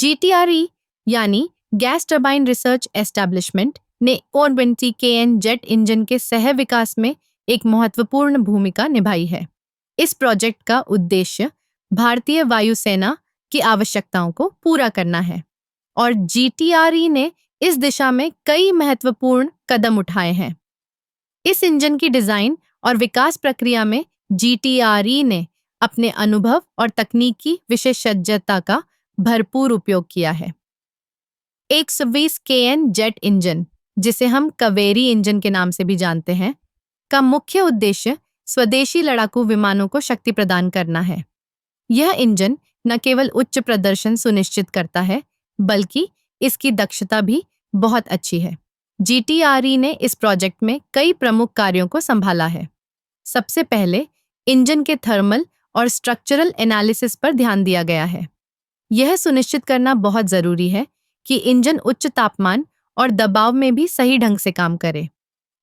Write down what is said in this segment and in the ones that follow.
GTRE यानी gas turbine research establishment ने O20KN jet engine के सह विकास में एक महत्वपूर्ण भूमिका निभाई है। इस प्रोजेक्ट का उद्देश्य भारतीय वायुसेना की आवश्यकताओं को पूरा करना है और GTRE ने इस दिशा में कई महत्वपूर्ण कदम उठाए हैं। इस इंजन की डिजाइन और विकास प्रक्रिया में GTRE ने अपने अनुभव और तकनीकी विशेषज्ञता का भरपूर उपयोग किया है। 120 KN जेट इंजन, जिसे हम कावेरी इंजन के नाम से भी जानते हैं, का मुख्य उद्देश्य स्वदेशी लड़ाकू विमानों को शक्ति प्रदान करना है। यह इंजन न केवल उच्च प्रदर्शन सुनिश्चित करता है, बल्कि इसकी दक्षता भी बहुत अच्छी है। GTRE ने इस प्रोजेक्ट में कई प्रमुख कार्यों को संभाला है। सबसे पहले इंजन के थर्मल और स्ट्रक्चरल एनालिसिस पर ध्यान दिया गया है। यह सुनिश्चित करना बहुत जरूरी है कि इंजन उच्च तापमान और दबाव में भी सही ढंग से काम करे।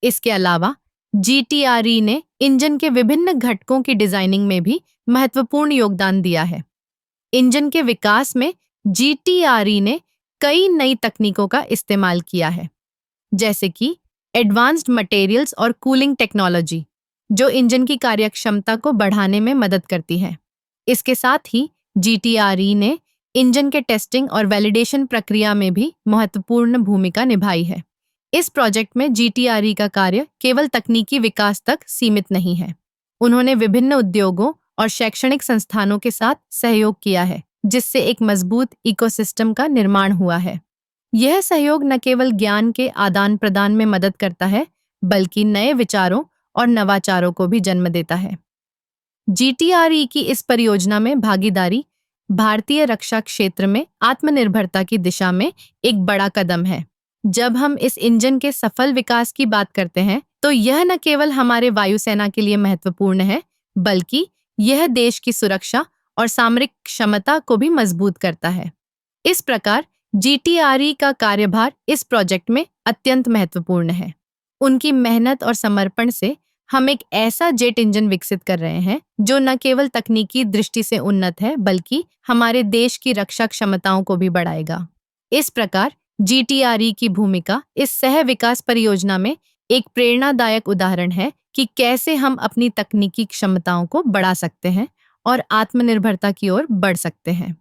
इसके अलावा GTRE ने इंजन के विभिन्न घटकों की डिजाइनिंग में भी महत्वपूर्ण योगदान दिया है। इंजन के विकास में GTRE ने कई नई तकनीकों का इस्तेमाल किया है, जैसे कि एडवांस्ड मटेरियल्स और कूलिंग टेक्नोलॉजी, जो इंजन की कार्यक्षमता को बढ़ाने में मदद करती है। इसके साथ ही GTRE ने इंजन के टेस्टिंग और वैलिडेशन प्रक्रिया में भी महत्वपूर्ण भूमिका निभाई है। इस प्रोजेक्ट में GTRE का कार्य केवल तकनीकी विकास तक सीमित नहीं है। उन्होंने विभिन्न उद्योगों और शैक्षणिक संस्थानों के साथ सहयोग किया है, जिससे एक मजबूत इकोसिस्टम का निर्माण हुआ है। यह सहयोग न केवल ज्ञान के आदान प्रदान में मदद करता है, बल्कि नए विचारों और नवाचारों को भी जन्म देता है। GTRE की इस परियोजना में भागीदारी भारतीय रक्षा क्षेत्र में आत्मनिर्भरता की दिशा में एक बड़ा कदम है। जब हम इस इंजन के सफल विकास की बात करते हैं, तो यह न केवल हमारे वायुसेना के लिए महत्वपूर्ण है, बल्कि यह देश की सुरक्षा और सामरिक क्षमता को भी मजबूत करता है। इस प्रकार GTRE का कार्यभार इस प्रोजेक्ट में अत्यंत महत्वपूर्ण है। उनकी मेहनत और समर्पण से हम एक ऐसा जेट इंजन विकसित कर रहे हैं जो न केवल तकनीकी दृष्टि से उन्नत है, बल्कि हमारे देश की रक्षा क्षमताओं को भी बढ़ाएगा। इस प्रकार GTRE की भूमिका इस सह विकास परियोजना में एक प्रेरणादायक उदाहरण है कि कैसे हम अपनी तकनीकी क्षमताओं को बढ़ा सकते हैं और आत्मनिर्भरता की ओर बढ़ सकते हैं।